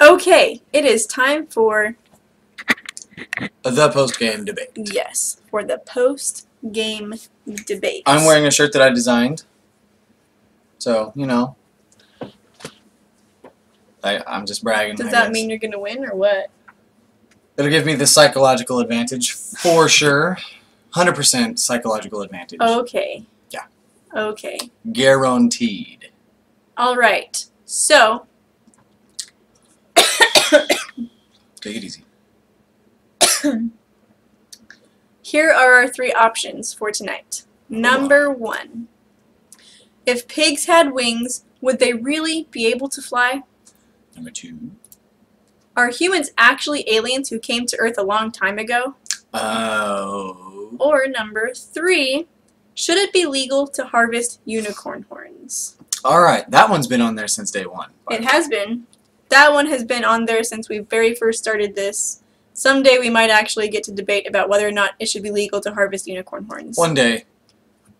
Okay, it is time for, The post-game debate. yes, for the post-game debate. I'm wearing a shirt that I designed. So, you know. I'm just bragging, Does I that guess. mean you're going to win or what? It'll give me the psychological advantage for sure. 100% psychological advantage. Okay. Yeah. Okay. Guaranteed. All right. So, Take it easy. here are our three options for tonight. Number 1. If pigs had wings, would they really be able to fly? Number 2. Are humans actually aliens who came to Earth a long time ago? Oh. Or number 3, should it be legal to harvest unicorn horns? Alright, that one's been on there since day one. It has been. That one has been on there since we very first started this. Someday we might actually get to debate about whether or not it should be legal to harvest unicorn horns. One day.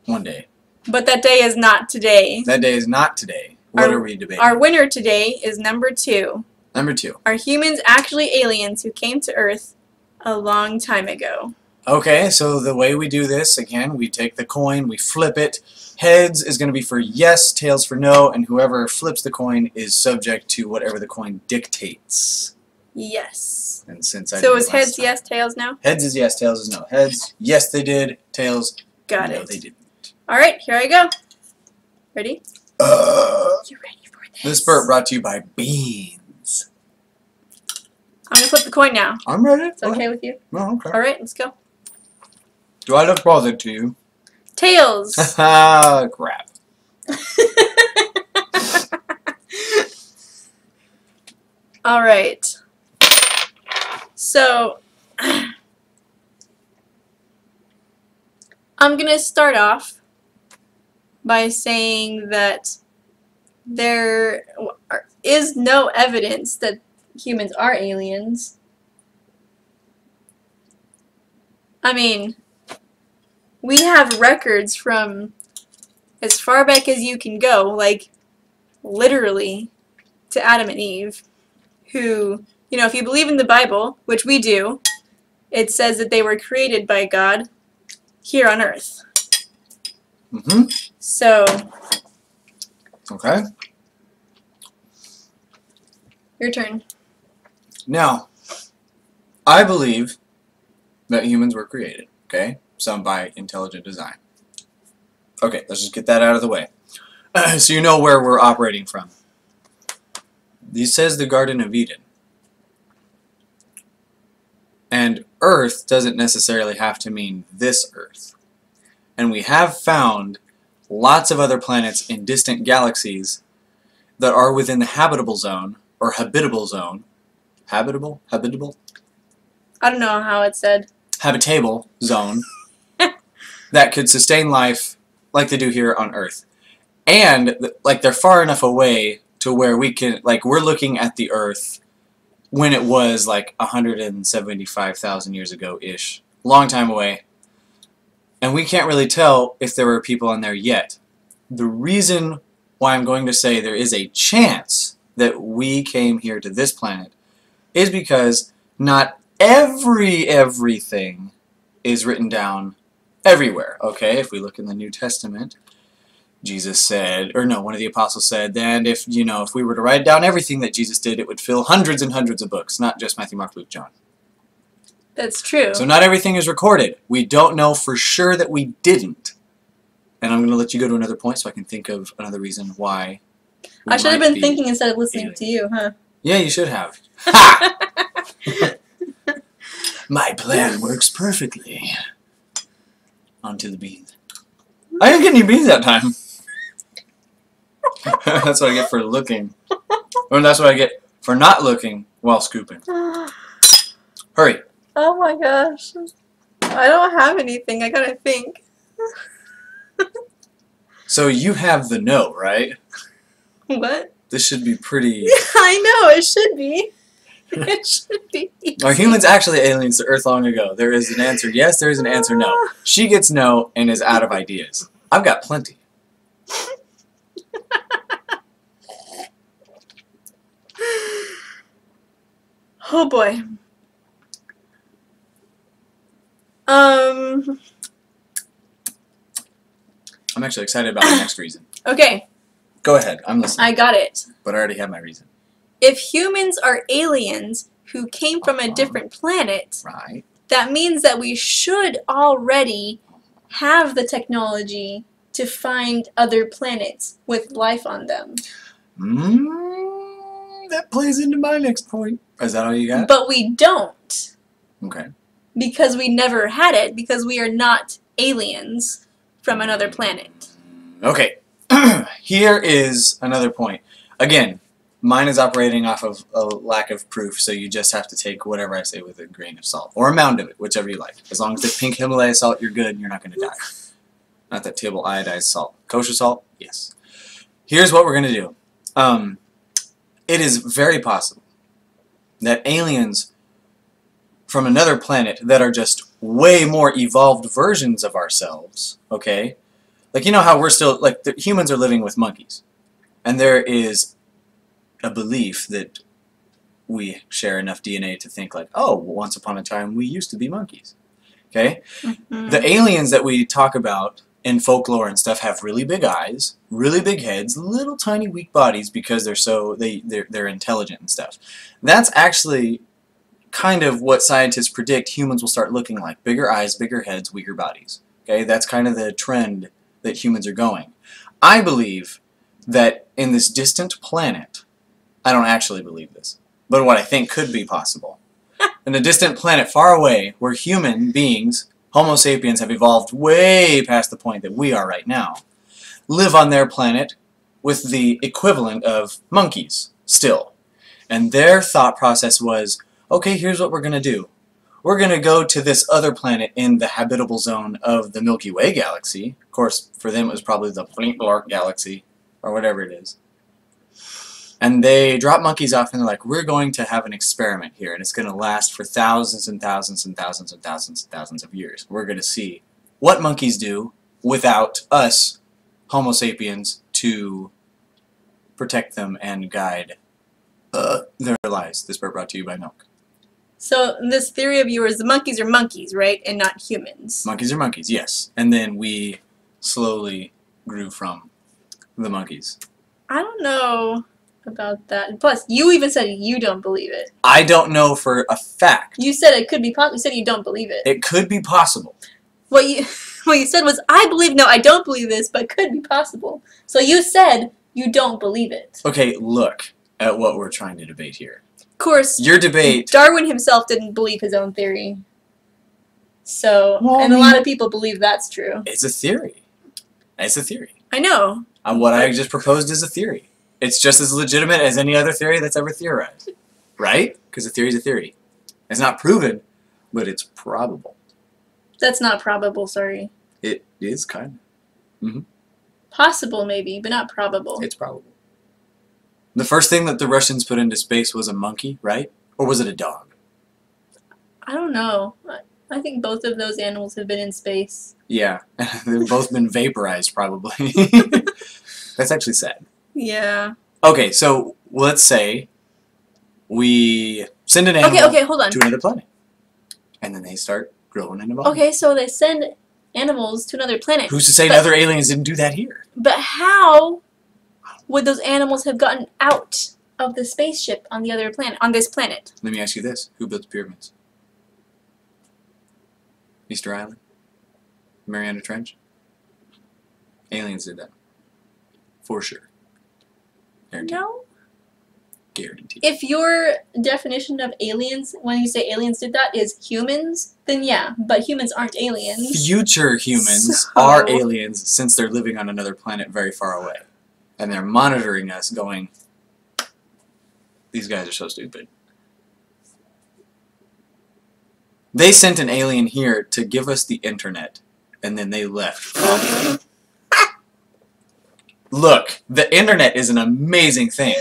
One day. But that day is not today. That day is not today. What are we debating? Our winner today is number 2. Number 2. Are humans actually aliens who came to Earth a long time ago? Okay, so the way we do this, again, we take the coin, we flip it. Heads is going to be for yes, tails for no, and whoever flips the coin is subject to whatever the coin dictates. Yes. And since I So did is it heads last time. yes, tails no? Heads is yes, tails is no. Heads, yes they did. Tails, Got no it. they didn't. Alright, here I go. Ready? You ready for this? This spurt brought to you by Beans. I'm going to flip the coin now. I'm ready. It's okay with you? Oh, okay. Alright, let's go. Do I look bothered to you? Tails! Haha, crap. Alright. So, I'm going to start off by saying that there is no evidence that humans are aliens. I mean, we have records from as far back as you can go, like literally to Adam and Eve, who, you know, if you believe in the Bible, which we do, it says that they were created by God here on Earth. Mm-hmm. So, Okay. your turn. Now, I believe that humans were created, okay? Some by intelligent design. Okay, let's just get that out of the way. So you know where we're operating from. This says the Garden of Eden. And Earth doesn't necessarily have to mean this Earth. And we have found lots of other planets in distant galaxies that are within the habitable zone, or habitable zone. Habitable? Habitable? I don't know how it's said. Habitable zone that could sustain life like they do here on Earth. And, like, they're far enough away to where we can, like, we're looking at the Earth when it was, like, 175,000 years ago-ish. Long time away. And we can't really tell if there were people on there yet. The reason why I'm going to say there is a chance that we came here to this planet is because not everything is written down everywhere. Okay, if we look in the New Testament, Jesus said, or no, one of the apostles said, and if, you know, if we were to write down everything that Jesus did, it would fill hundreds and hundreds of books, not just Matthew, Mark, Luke, John. That's true. So not everything is recorded. We don't know for sure that we didn't. And I'm going to let you go to another point so I can think of another reason why. I should have been thinking instead of listening to you, huh? Yeah, you should have. Ha! My plan works perfectly. Onto the beans. I didn't get any beans that time. That's what I get for looking. Or that's what I get for not looking while scooping. Hurry. Oh my gosh. I don't have anything. I gotta think. So you have the no, right? What? This should be pretty... I know, it should be. It should be easy. Are humans actually aliens to Earth long ago? There is an answer yes, there is an answer no. She gets no and is out of ideas. I've got plenty. Oh boy. Um. I'm actually excited about the next reason. Okay, Go ahead. I'm listening. I got it. But I already have my reason. If humans are aliens who came from a different planet, Right. that means that we should already have the technology to find other planets with life on them. That plays into my next point. Is that all you got? But we don't. Okay. Because we never had it, because we are not aliens from another planet. Okay. Here is another point. Again, mine is operating off of a lack of proof, so you just have to take whatever I say with a grain of salt. Or a mound of it, whichever you like. As long as it's pink Himalaya salt, you're good and you're not going to die. Not that table iodized salt. Kosher salt? Yes. Here's what we're going to do. It is very possible that aliens from another planet that are just way more evolved versions of ourselves, okay? Like, you know how we're still, like, the humans are living with monkeys. And there is a belief that we share enough DNA to think like, oh, once upon a time we used to be monkeys. Okay? Mm-hmm. The aliens that we talk about in folklore and stuff have really big eyes, really big heads, little tiny weak bodies because they're intelligent and stuff. That's actually kind of what scientists predict humans will start looking like. Bigger eyes, bigger heads, weaker bodies. Okay? That's kind of the trend that humans are going. I believe that in this distant planet, I don't actually believe this, but what I think could be possible, in a distant planet far away where human beings, Homo sapiens, have evolved way past the point that we are right now, live on their planet with the equivalent of monkeys still. And their thought process was, okay, here's what we're going to do. We're going to go to this other planet in the habitable zone of the Milky Way galaxy. Of course, for them it was probably the Blink Blark galaxy, or whatever it is. And they drop monkeys off and they're like, we're going to have an experiment here, and it's going to last for thousands and thousands and thousands and thousands and thousands of years. We're going to see what monkeys do without us, Homo sapiens, to protect them and guide their lives. This part brought to you by milk. So this theory of yours, the monkeys are monkeys, right? And not humans. Monkeys are monkeys, yes. And then we slowly grew from the monkeys. I don't know about that. Plus, you even said you don't believe it. I don't know for a fact. You said it could be possible. You said you don't believe it. It could be possible. What you said was, I believe, no, I don't believe this, but it could be possible. So you said you don't believe it. Okay, look at what we're trying to debate here. Of course, Your debate... Darwin himself didn't believe his own theory. So, Well, and a lot of people believe that's true. It's a theory. It's a theory. I know. What I just proposed is a theory. It's just as legitimate as any other theory that's ever theorized. Right? Because a theory is a theory. It's not proven, but it's probable. That's not probable, sorry. It is kind of. Possible, maybe, but not probable. It's probable. The first thing that the Russians put into space was a monkey, right? Or was it a dog? I don't know. I think both of those animals have been in space. Yeah. They've both been vaporized, probably. That's actually sad. Yeah. Okay, so let's say we send an animal Okay, hold on. to another planet. And then they start growing and evolving. Okay, so they send animals to another planet. Who's to say But- other aliens didn't do that here? But how would those animals have gotten out of the spaceship on the other planet, on this planet? Let me ask you this. Who built the pyramids? Easter Island? Mariana Trench? Aliens did that. For sure. Guaranteed. No. Guaranteed. If your definition of aliens, when you say aliens did that, is humans, then yeah. But humans aren't aliens. Future humans So- are aliens since they're living on another planet very far away. And they're monitoring us going, these guys are so stupid. They sent an alien here to give us the internet, and then they left. Look, the internet is an amazing thing.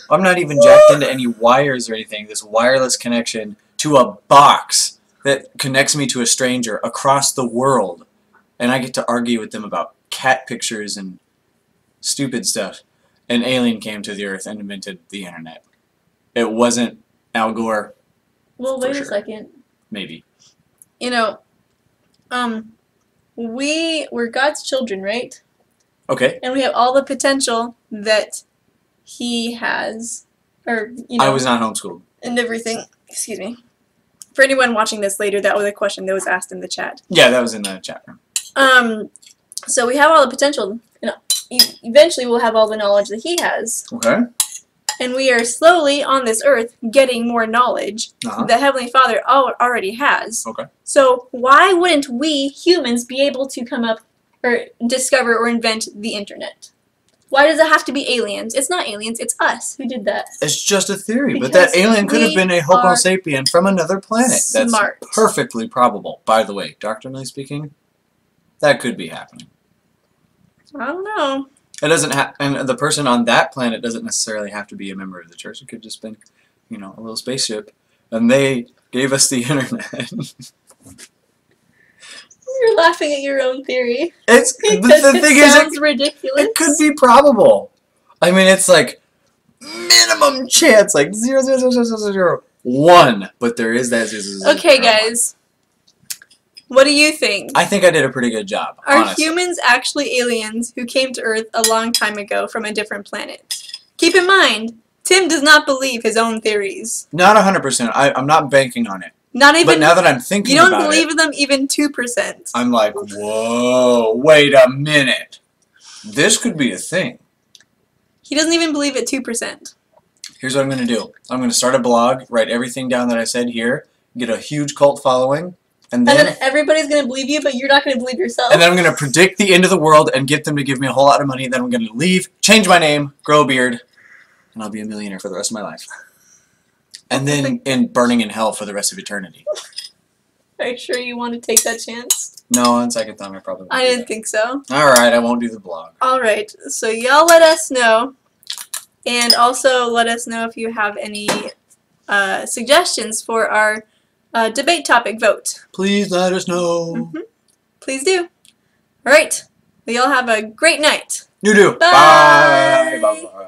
I'm not even jacked into any wires or anything. This wireless connection to a box that connects me to a stranger across the world. And I get to argue with them about cat pictures and stupid stuff. An alien came to the Earth and invented the internet. It wasn't Al Gore. Well, For wait sure. a second. Maybe. You know, we're God's children, right? Okay. And we have all the potential that He has, or you know, I was not homeschooled. and everything. Excuse me. For anyone watching this later, that was a question that was asked in the chat. Yeah, that was in the chat room. So we have all the potential, and eventually we'll have all the knowledge that He has. Okay. And we are slowly on this earth getting more knowledge that Heavenly Father already has. Okay. So why wouldn't we humans be able to come up or discover or invent the internet? Why does it have to be aliens? It's not aliens, it's us who did that. It's just a theory, but Because that alien could have we been a Homo are sapien from another planet. smart. That's perfectly probable. By the way, doctrinally speaking, that could be happening. I don't know. It doesn't have, and the person on that planet doesn't necessarily have to be a member of the church. It could just been, you know, a little spaceship, and they gave us the internet. You're laughing at your own theory. It's Because the thing is, sounds ridiculous. it could be probable. I mean, it's like minimum chance, like 0.00001, but there is that 0.00001. Okay, guys. What do you think? I think I did a pretty good job. Are honestly. humans actually aliens who came to Earth a long time ago from a different planet? Keep in mind, Tim does not believe his own theories. Not 100%. I'm not banking on it. Not even. But now that I'm thinking you don't about believe it, them even 2%. I'm like, whoa, wait a minute. This could be a thing. He doesn't even believe it 2%. Here's what I'm going to do. I'm going to start a blog, write everything down that I said here, get a huge cult following, and then everybody's going to believe you, but you're not going to believe yourself. and then I'm going to predict the end of the world and get them to give me a whole lot of money. Then I'm going to leave, change my name, grow a beard, and I'll be a millionaire for the rest of my life. And then burning in hell for the rest of eternity. Are you sure you want to take that chance? No, on second thought, I probably won't. I didn't think so. Alright, I won't do the blog. Alright, so y'all let us know. And also let us know if you have any suggestions for our debate topic vote. Please let us know. Please do. Alright, well, y'all have a great night. You do. Bye. Bye. Bye.